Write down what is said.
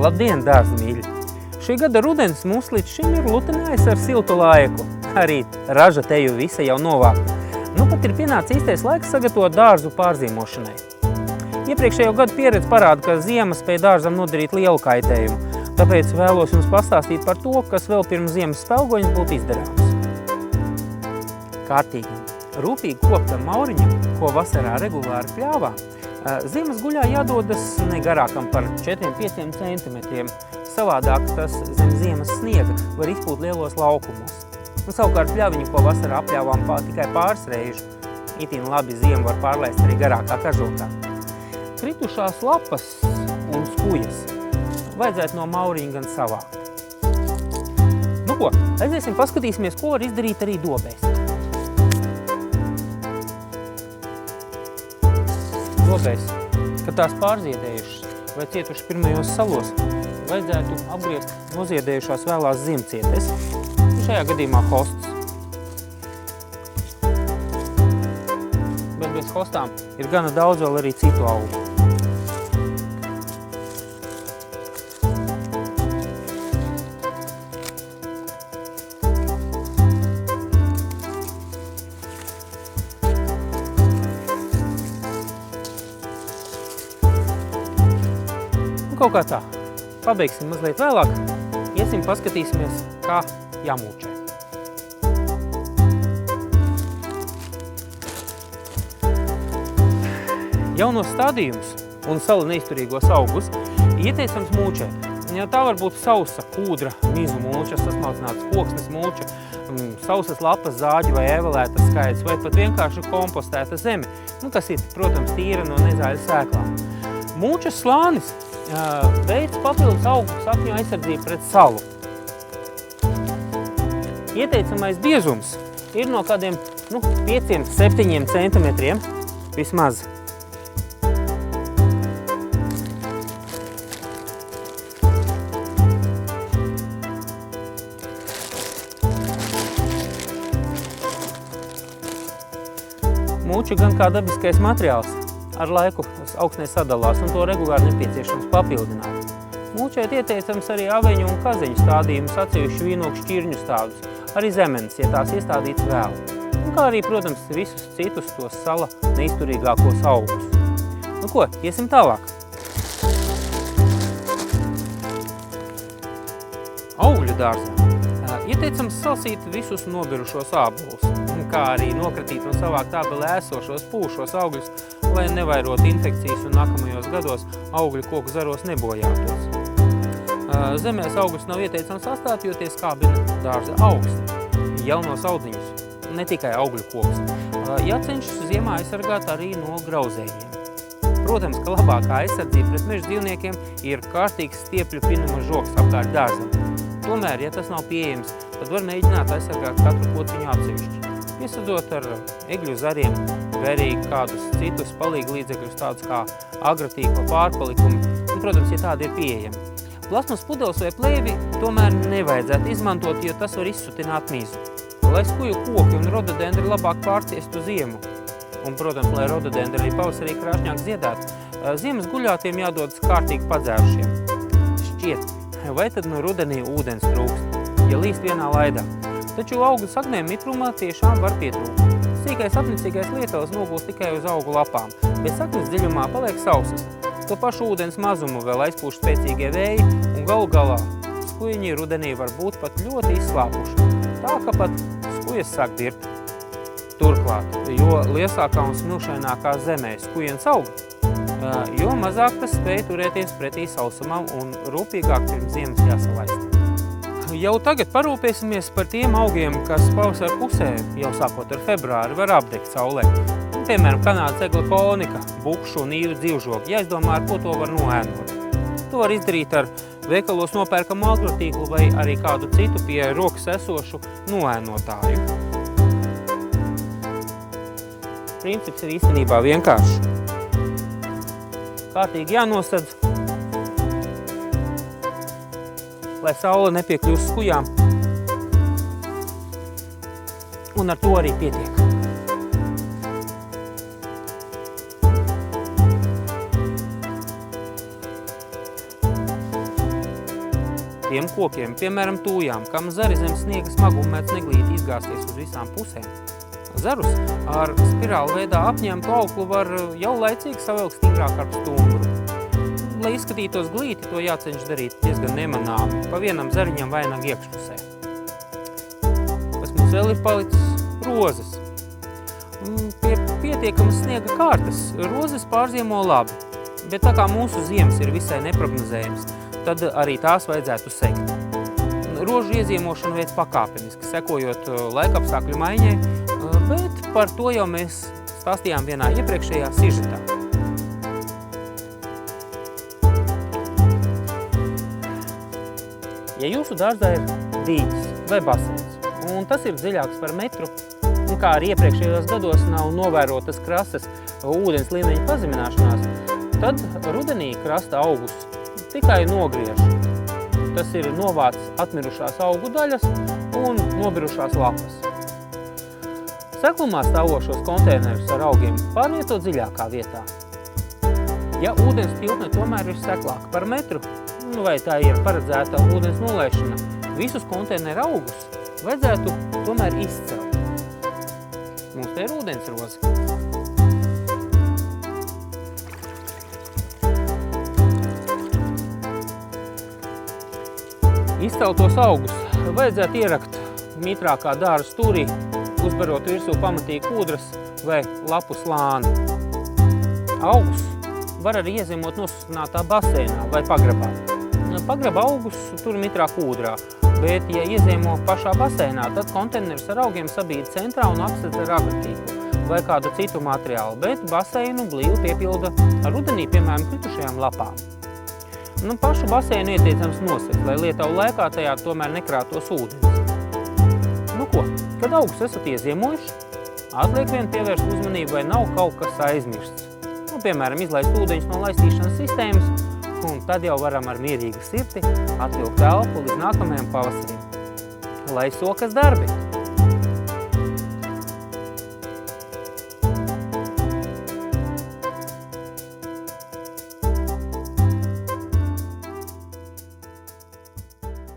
Labdien, dārza mīļi! Šī gada rudens mūs līdz šim ir lutinājis ar siltu laiku. Arī raža teju visa jau novākta. Nu pat ir pienācis īstais laiks sagatavot dārzu pārzīmošanai. Iepriekšējo gadu pieredze parāda, ka ziema spēj dārzam nodarīt lielu kaitējumu. Tāpēc vēlos jums pastāstīt par to, kas vēl pirms ziemas spelgoņas būtu izdarāms. Kārtīgam, rūpīgi koptam mauriņam, ko vasarā regulāri pļāvā, ziemas guļā jādodas ne garākam par 4-5 centimetriem. Savādāk tas zem ziemas sniega var izpūt lielos laukumos. Un savukārt pļaviņu, ko vasarā apļāvām tikai pāris reižu, itin labi ziemu var pārlaist arī garākā kažokā. Kritušās lapas un skujas vajadzētu no mauriņa gan savākt. Nu ko, aiziesim paskatīsimies, ko var izdarīt arī dobēs. Dobēs, kad tās pārziedējušas vai cietušas pirmajos salos, vajadzētu apgriezt noziedējušās vēlās ziemcietes, šajā gadījumā hostus. Bet bez hostām ir gana daudz vēl arī citu augu. Kaut kā tā. Pabeigsim mazliet vēlāk, iesim paskatīsimies, kā jāmūčē. Jaunos stādījumus un sala neizturīgos augus ieteicams mūčēt. Ja tā var būt sausa, kūdra, mizu mūča, sasmalcināts koksnes mūča, sausas lapas, zāģi vai evelētas skaits, vai pat vienkārši kompostēta zeme, kas ir, protams, tīra no nezāļu sēklām. Mūčas slānis veids papildus augu sakņu aizsardzību pret salu. Ieteicamais biezums ir no kādiem 5-7 centimetriem vismaz. Mūča gan kā dabiskais materiāls. Ar laiku augsnē sadalās un to regulāri nepieciešams papildināt. Mūčēt ieteicams arī aveņu un kazeņu stādījumus, atsevišķu vīnogu šķirņu stādus, arī zemenes, ja tās iestādīts vēl. Un kā arī, protams, visus citus tos sala neizturīgākos augus. Nu ko, iesim tālāk. Augļu dārzā ieteicams salsīt visus nobirušos ābolus, kā arī nokratīt un savākt ābelē esošos pūšos augļus, lai nevairotu infekcijas un nākamajos gados augļu koku zaros nebojātos. Zemēs augus nav ieteicams sastāt, jo tie skābina dārza augsti, jaunos audziņus, ne tikai augļu kokus. Jācenšas ziemā aizsargāt arī no grauzējiem. Protams, ka labākā aizsardzība pret meža dzīvniekiem ir kārtīgs stiepļu pinuma žoks apkārt dārzam. Tomēr, ja tas nav pieejams, tad var mēģināt aizsargāt katru kociņu atsevišķi. Iesadzot ar egļu zariem vai arī kādus citus palīgu līdzekļus, tādus kā agrotīkla pārpalikumi, un, protams, ja tādi ir pieejami. Plasmas pudeles vai plēvi tomēr nevajadzētu izmantot, jo tas var izsutināt mizu. Lai skuju koki un rododendri labāk pārciestu ziemu, un, protams, lai rododendri arī pavasarī krāšņāk ziedētu, ziemas guļātiem jādodas kārtīgi padzērušiem. Šķiet, vai tad no rudenī ūdens trūkst, ja līst vienā laidā. Taču augu saknēm mitrumā tiešām var pietrūkt. Sīkais apnicīgais lietavas nogulst tikai uz augu lapām, bet saknes dziļumā paliek sausas. To pašu ūdens mazumu vēl aizpūš spēcīgie vēji un galu galā skujiņi rudenī var būt pat ļoti izslāpuši. Tā, ka pat skujas sāk dirt. Turklāt, jo liesākā un smilšainākā zemē skujens aug, jo mazāk tas spēj turēties pretī sausumam un rūpīgāk pirms ziemas jāsalaist. Jau tagad parūpēsimies par tiem augiem, kas pavasara pusē, jau sākot ar februāri, var apdegt saulē. Piemēram, kanādas egla konika, bukšu un īru dzīvžogi. Jāizdomā, ar ko to var noēnot. To var izdarīt ar veikalos nopērkamu agrotīklu vai arī kādu citu pie rokas esošu noēnotāju. Princips ir īstenībā vienkāršs. Kārtīgi jānosadz, lai saule nepiekļūst skujām, un ar to arī pietiek. tiem kokiem, piemēram tūjām, kam zari zem sniega smaguma mēdz neglīti izgāsties uz visām pusēm. Zarus ar spirāli veidā apņemtu auklu var jau laicīgi savilkt stingrāk ar stumbru. Lai izskatītos glīti, to jāceņš darīt diezgan nemanāmi, pa vienam zariņam vainag iekšpusē. Kas mums vēl ir palicis? Rozes. Pie pietiekamas sniega kārtas rozes pārziemo labi, bet tā kā mūsu ziemas ir visai neprognozējams, tad arī tās vajadzētu sekt. Rožu ieziemošanu veids pakāpeniski, sekojot laikapstākļu maiņai, bet par to jau mēs stāstījām vienā iepriekšējā sižetā. Ja jūsu dārzā ir dīķis vai baseins, un tas ir dziļāks par metru, un kā arī iepriekšējos gados nav novērotas krastes ūdens līmeņa pazemināšanās, tad rudenī krasta augus tikai nogriež. Tas ir novāc atmirušās augu daļas un nobirušās lapas. Seklumā stāvošos konteinerus ar augiem pārvieto dziļākā vietā. Ja ūdens tilpne tomēr ir seklāka par metru, vai tā ir paredzēta ūdens nolaišana, visus konteineru augus vajadzētu tomēr izcelt. Mums te ir ūdens roze. Izceltos augus vajadzētu ierakt mitrākā dāra stūrī, uzbarot virsū pamatīgi kūdras vai lapu slāni. Augus var arī ieziemot nosusinātā baseinā vai pagrabā. Pagraba augus tur mitrā kūdrā, bet, ja ieziemo pašā baseinā, tad konteinerus ar augiem sabīd centrā un apsedz ar agratīku vai kādu citu materiālu, bet baseinu blīvi piepilda ar rudenī, piemēram, kritušajām lapām. Pašu baseinu ieteicams nosegt, lai lietavu laikā tajā tomēr nekrātos ūdens. Ko? Kad augus esat ieziemojuši, atliek vien pievērst uzmanību, vai nav kaut kas aizmirsts. Piemēram, izlaist ūdeņus no laistīšanas sistēmas, un tad jau varam ar mierīgu sirdi atvilkt elpu līdz nākamajam pavasarim. Lai sokas darbi!